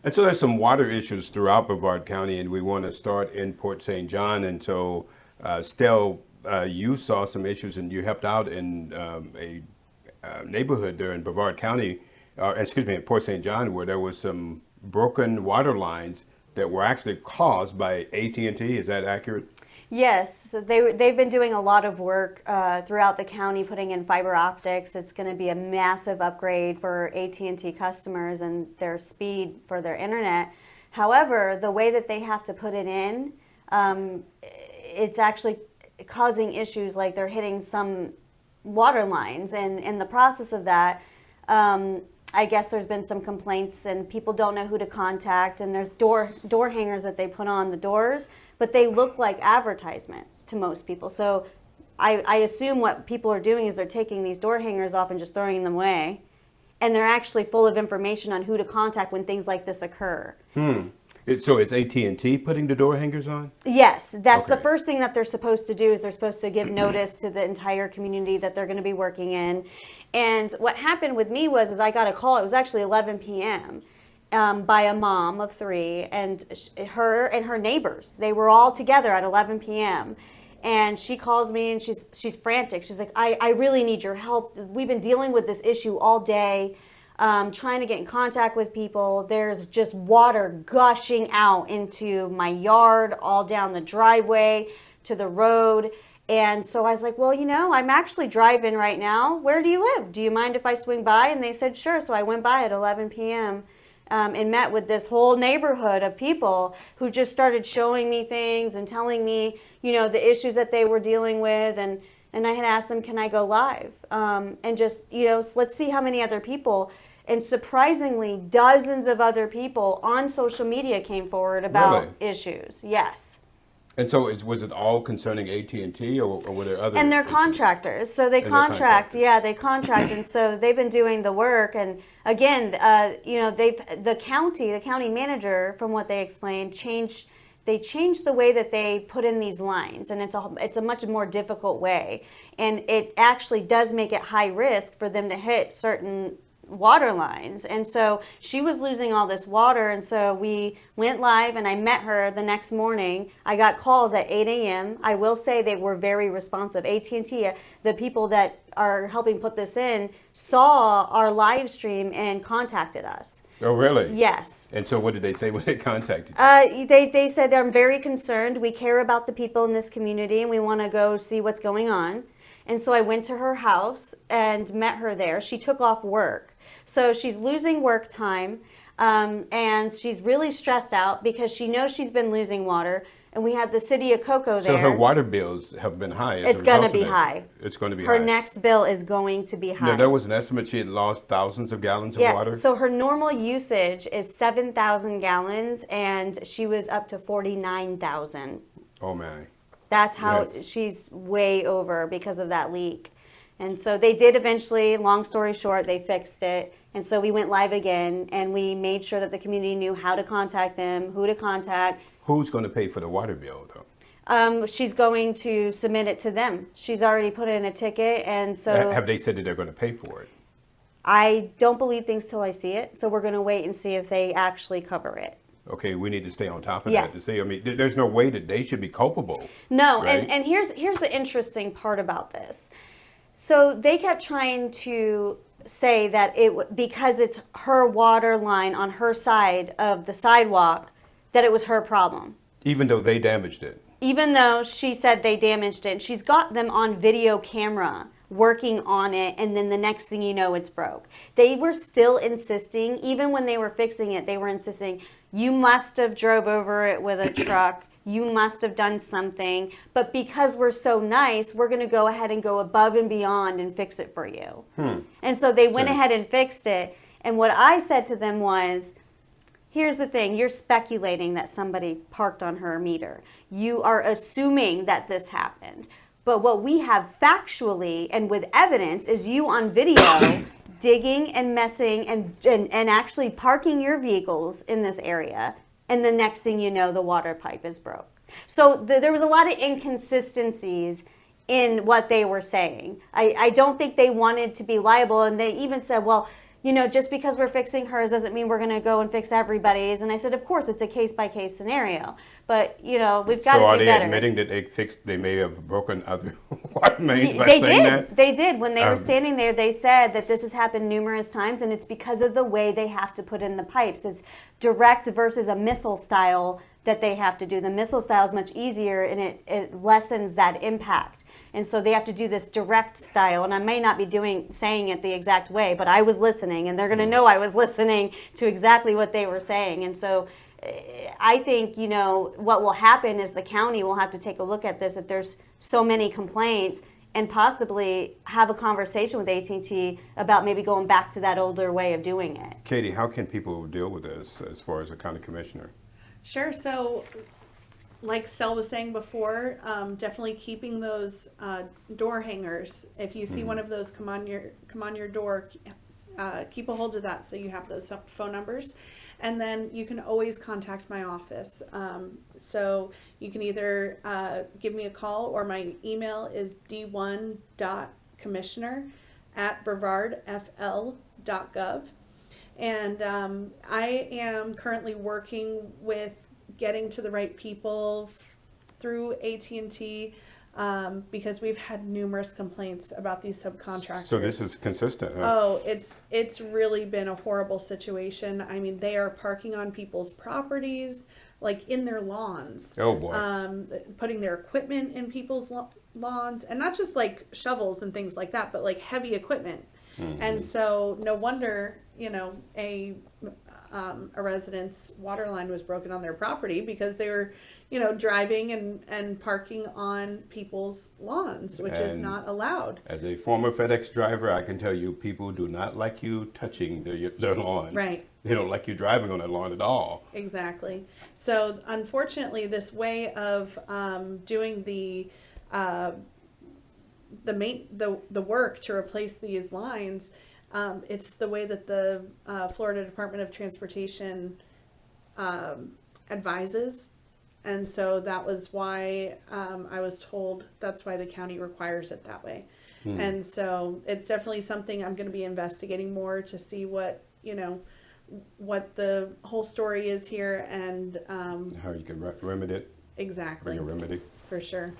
And so there's some water issues throughout Brevard County, and we want to start in Port St. John. And so, Stell, you saw some issues, and you helped out in a neighborhood there in Brevard County, excuse me, in Port St. John, where there was some broken water lines that were actually caused by AT&T. Is that accurate? Yes, so they've been doing a lot of work throughout the county, putting in fiber optics. It's going to be a massive upgrade for AT&T customers and their speed for their internet. However, the way that they have to put it in, it's actually causing issues, like they're hitting some water lines, and in the process of that, I guess there's been some complaints and people don't know who to contact, and there's door hangers that they put on the doors, but they look like advertisements to most people. So I assume what people are doing is they're taking these door hangers off and just throwing them away, and they're actually full of information on who to contact when things like this occur. So is AT&T putting the door hangers on? Yes, that's Okay. the first thing that they're supposed to do, is they're supposed to give notice to the entire community that they're going to be working in. And what happened with me was I got a call. It was actually 11 p.m. By a mom of 3, and her and her neighbors. They were all together at 11 p.m. And she calls me and she's frantic. She's like, I really need your help. We've been dealing with this issue all day. Trying to get in contact with people. There's just water gushing out into my yard, all down the driveway to the road. And so I was like, well, I'm actually driving right now. Where do you live? Do you mind if I swing by? And they said, sure. So I went by at 11 p.m. And met with this whole neighborhood of people who just started showing me things and telling me, the issues that they were dealing with. And I had asked them, can I go live? And just, let's see how many other people. And surprisingly, dozens of other people on social media came forward about issues. Yes. And so was it all concerning AT&T, or were there other And they're issues? contractors. So they contract. Yeah, they contract. And so they've been doing the work. And again, the county manager, from what they explained, changed the way that they put in these lines, and it's a much more difficult way. And it actually does make it high risk for them to hit certain water lines. And so she was losing all this water, and so we went live, and I met her the next morning. I got calls at 8 a.m. I will say they were very responsive. AT&T, the people that are helping put this in, saw our live stream and contacted us. Oh, really? Yes. And so what did they say when they contacted you? They said, I'm very concerned. We care about the people in this community, and we want to go see what's going on. And so I went to her house and met her there. She took off work. So she's losing work time, and she's really stressed out because she knows she's been losing water. And we had the city of Cocoa there. So her water bills have been high. It's going to be high. It's going to be high. Her next bill is going to be high. No, there was an estimate she had lost thousands of gallons of water. So her normal usage is 7,000 gallons, and she was up to 49,000. Oh, man. That's how she's way over because of that leak. And so they did eventually, long story short, they fixed it. And so we went live again, and we made sure that the community knew how to contact them, who to contact. Who's going to pay for the water bill, though? She's going to submit it to them. She's already put in a ticket, and so... Have they said that they're going to pay for it? I don't believe things till I see it, so we're going to wait and see if they actually cover it. Okay, we need to stay on top of that to see. I mean, there's no way that they should be culpable. No, right? and here's the interesting part about this. So they kept trying to say that because it's her water line on her side of the sidewalk, that it was her problem. Even though they damaged it. Even though she said they damaged it. She's got them on video camera working on it, and then the next thing you know, it's broke. They were still insisting, even when they were fixing it, they were insisting, you must have drove over it with a truck. You must have done something. But because we're so nice, we're going to go ahead and go above and beyond and fix it for you. And so they went ahead and fixed it. And what I said to them was, here's the thing. You're speculating that somebody parked on her meter. You are assuming that this happened. But what we have factually and with evidence is you on video digging and messing and actually parking your vehicles in this area. And the next thing you know, the water pipe is broke. So there was a lot of inconsistencies in what they were saying. I don't think they wanted to be liable. And they even said, well, you know, just because we're fixing hers doesn't mean we're going to go and fix everybody's. And I said, of course, it's a case by case scenario, but you know, we've got So to are do they better. admitting that they may have broken other water mains by They saying did. that? They did. When they were standing there, they said that this has happened numerous times, and it's because of the way they have to put in the pipes. It's direct versus a missile style that they have to do. The missile style is much easier, and it lessens that impact. And so they have to do this direct style. And I may not be saying it the exact way, but I was listening, and they're going to know I was listening to exactly what they were saying. And so I think, you know, what will happen is the county will have to take a look at this if there's so many complaints, and possibly have a conversation with AT&T about maybe going back to that older way of doing it. Katie, how can people deal with this as far as a county commissioner? Sure. So, like Stell was saying before, definitely keeping those door hangers. If you see one of those come on your door, keep a hold of that so you have those phone numbers, and then you can always contact my office. So you can either give me a call, or my email is d1.commissioner@brevardfl.gov. And I am currently working with getting to the right people through AT&T, because we've had numerous complaints about these subcontractors. So this is consistent, huh? Oh, it's really been a horrible situation. I mean, they are parking on people's properties, like in their lawns. Oh, boy. Putting their equipment in people's lawns, and not just like shovels and things like that, but like heavy equipment. And so no wonder, you know, a resident's water line was broken on their property because they were, you know, driving and parking on people's lawns, which is And not allowed. As a former FedEx driver, I can tell you people do not like you touching their lawn. Right. They don't like you driving on their lawn at all. Exactly. So unfortunately, this way of doing the work to replace these lines, it's the way that the Florida Department of Transportation advises. And so that was why I was told that's why the county requires it that way. And so it's definitely something I'm going to be investigating more to see what, you know, what the whole story is here, and How you can remedy it, exactly, bring a remedy. for sure.